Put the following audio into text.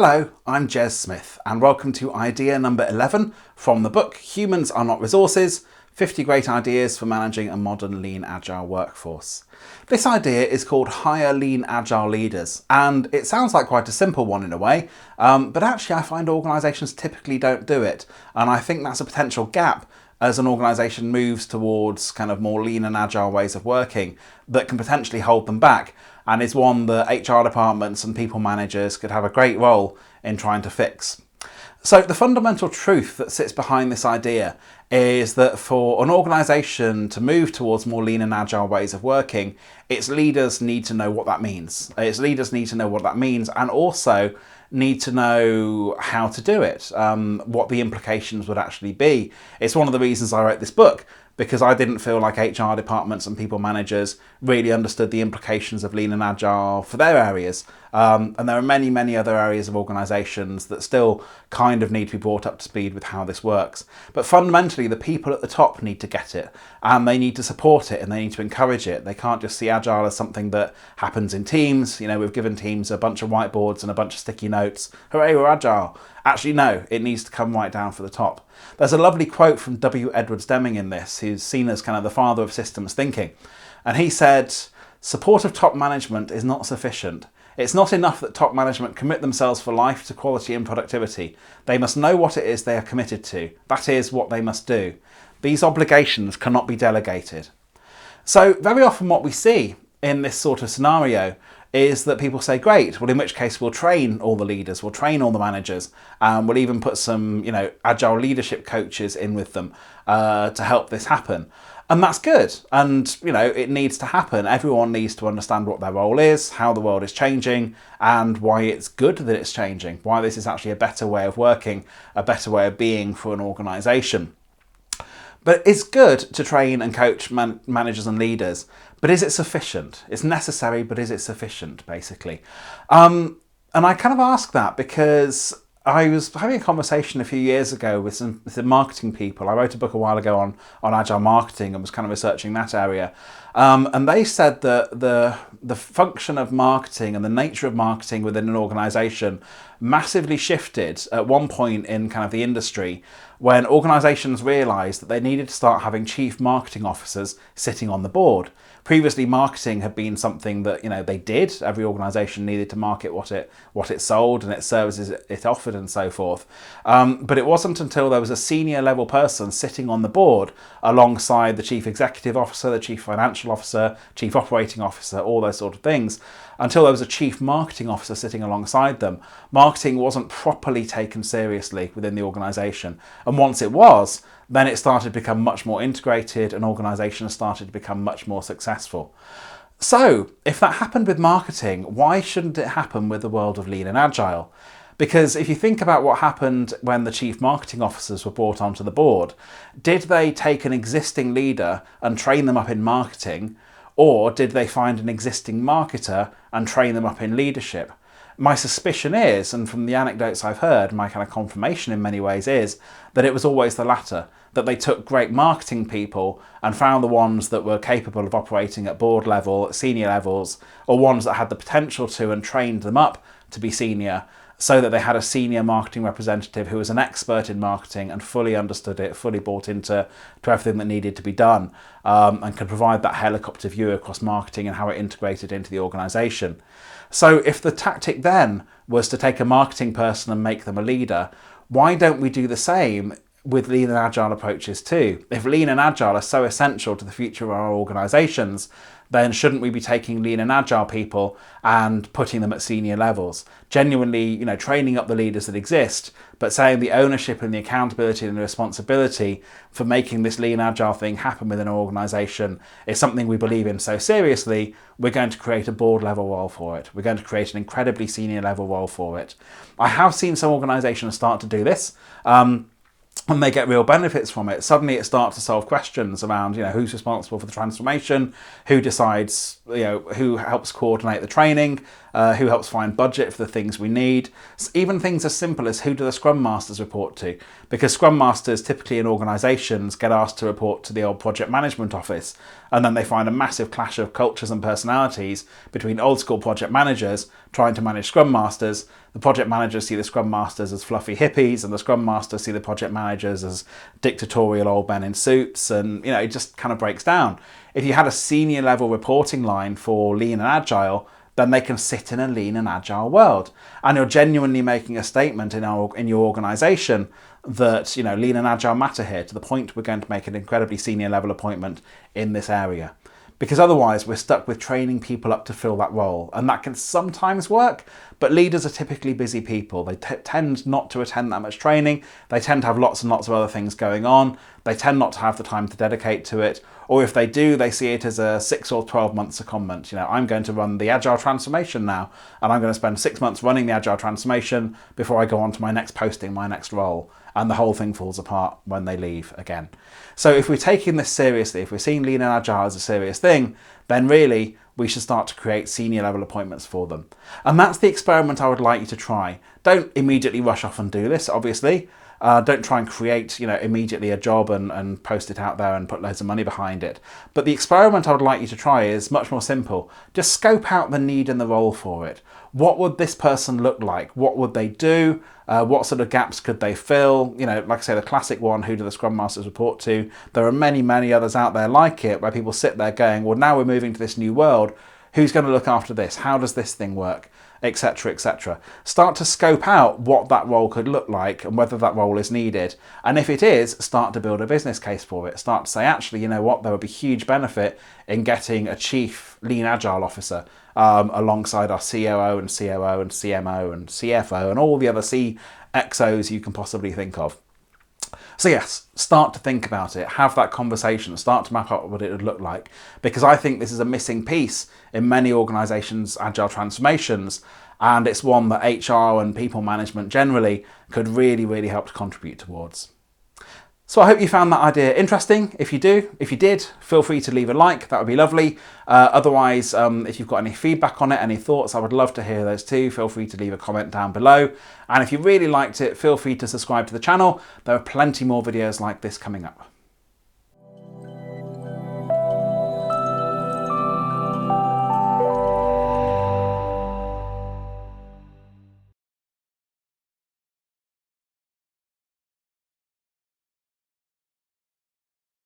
Hello, I'm Jez Smith and welcome to idea number 11 from the book Humans Are Not Resources, 50 Great Ideas for Managing a Modern Lean Agile Workforce. This idea is called Hire Lean Agile Leaders, and it sounds like quite a simple one in a way, but actually I find organisations typically don't do it, and I think that's a potential gap as an organisation moves towards kind of more lean and agile ways of working that can potentially hold them back, and is one that HR departments and people managers could have a great role in trying to fix. So the fundamental truth that sits behind this idea is that for an organisation to move towards more lean and agile ways of working, its leaders need to know what that means. Its leaders need to know what that means and also need to know how to do it, what the implications would actually be. It's one of the reasons I wrote this book, because I didn't feel like HR departments and people managers really understood the implications of lean and agile for their areas. And there are many, many other areas of organisations that still kind of need to be brought up to speed with how this works. But fundamentally, the people at the top need to get it, and they need to support it, and they need to encourage it. They can't just see agile as something that happens in teams. You know, we've given teams a bunch of whiteboards and a bunch of sticky notes. Hooray, we're agile. Actually, no, it needs to come right down for the top. There's a lovely quote from W. Edwards Deming in this, who's seen as kind of the father of systems thinking. And he said, "Support of top management is not sufficient. It's not enough that top management commit themselves for life to quality and productivity. They must know what it is they are committed to. That is what they must do. These obligations cannot be delegated." So very often what we see in this sort of scenario is that people say, great, well, in which case we'll train all the leaders, we'll train all the managers, and we'll even put some, agile leadership coaches in with them to help this happen. And that's good. And, it needs to happen. Everyone needs to understand what their role is, how the world is changing, and why it's good that it's changing, why this is actually a better way of working, a better way of being for an organisation. But it's good to train and coach managers and leaders, but is it sufficient? It's necessary, but is it sufficient, basically? And I kind of ask that because I was having a conversation a few years ago with some marketing people. I wrote a book a while ago on agile marketing and was kind of researching that area. And they said that the function of marketing and the nature of marketing within an organisation massively shifted at one point in kind of the industry when organisations realised that they needed to start having chief marketing officers sitting on the board. Previously, marketing had been something that they did. Every organisation needed to market what it sold and its services it offered and so forth. But it wasn't until there was a senior level person sitting on the board alongside the chief executive officer, the chief financial officer, chief operating officer, all those sort of things, until there was a chief marketing officer sitting alongside them. Marketing wasn't properly taken seriously within the organisation. And once it was, then it started to become much more integrated and organisations started to become much more successful. So if that happened with marketing, why shouldn't it happen with the world of lean and agile? Because if you think about what happened when the chief marketing officers were brought onto the board, did they take an existing leader and train them up in marketing, or did they find an existing marketer and train them up in leadership? My suspicion is, and from the anecdotes I've heard, my kind of confirmation in many ways is, that it was always the latter, that they took great marketing people and found the ones that were capable of operating at board level, at senior levels, or ones that had the potential to, and trained them up to be senior, so that they had a senior marketing representative who was an expert in marketing and fully understood it, fully bought into everything that needed to be done, and could provide that helicopter view across marketing and how it integrated into the organisation. So if the tactic then was to take a marketing person and make them a leader, why don't we do the same with lean and agile approaches too? If lean and agile are so essential to the future of our organisations, then shouldn't we be taking lean and agile people and putting them at senior levels? Genuinely, training up the leaders that exist, but saying the ownership and the accountability and the responsibility for making this lean agile thing happen within our organisation is something we believe in so seriously, we're going to create a board level role for it. We're going to create an incredibly senior level role for it. I have seen some organisations start to do this. And they get real benefits from it. Suddenly it starts to solve questions around, who's responsible for the transformation, who decides, who helps coordinate the training, who helps find budget for the things we need. Even things as simple as who do the Scrum Masters report to? Because Scrum Masters typically in organisations get asked to report to the old project management office, and then they find a massive clash of cultures and personalities between old school project managers trying to manage Scrum Masters. The project managers see the scrum masters as fluffy hippies, and the scrum masters see the project managers as dictatorial old men in suits, and it just kind of breaks down. If you had a senior level reporting line for Lean and Agile, then they can sit in a Lean and Agile world. And you're genuinely making a statement in your organization that, Lean and Agile matter here, to the point we're going to make an incredibly senior level appointment in this area. Because otherwise we're stuck with training people up to fill that role. And that can sometimes work, but leaders are typically busy people. They tend not to attend that much training. They tend to have lots and lots of other things going on. They tend not to have the time to dedicate to it. Or if they do, they see it as a 6 or 12 month secondment. I'm going to run the Agile transformation now, and I'm going to spend 6 months running the Agile transformation before I go on to my next posting, my next role. And the whole thing falls apart when they leave again. So if we're taking this seriously, if we're seeing Lean and Agile as a serious thing, then really we should start to create senior level appointments for them. And that's the experiment I would like you to try. Don't immediately rush off and do this, obviously. Don't try and create, immediately a job and post it out there and put loads of money behind it. But the experiment I would like you to try is much more simple. Just scope out the need and the role for it. What would this person look like? What would they do? What sort of gaps could they fill? Like I say, the classic one, who do the Scrum Masters report to? There are many, many others out there like it, where people sit there going, well, now we're moving to this new world. Who's going to look after this? How does this thing work? Etc, etc. Start to scope out what that role could look like and whether that role is needed. And if it is, start to build a business case for it. Start to say, actually, you know what, there would be huge benefit in getting a chief Lean Agile officer alongside our COO and COO and CMO and CFO and all the other CXOs you can possibly think of. So yes, start to think about it, have that conversation, start to map out what it would look like, because I think this is a missing piece in many organisations' agile transformations, and it's one that HR and people management generally could really, really help to contribute towards. So I hope you found that idea interesting. If you did, feel free to leave a like, that would be lovely. Otherwise, if you've got any feedback on it, any thoughts, I would love to hear those too. Feel free to leave a comment down below. And if you really liked it, feel free to subscribe to the channel. There are plenty more videos like this coming up.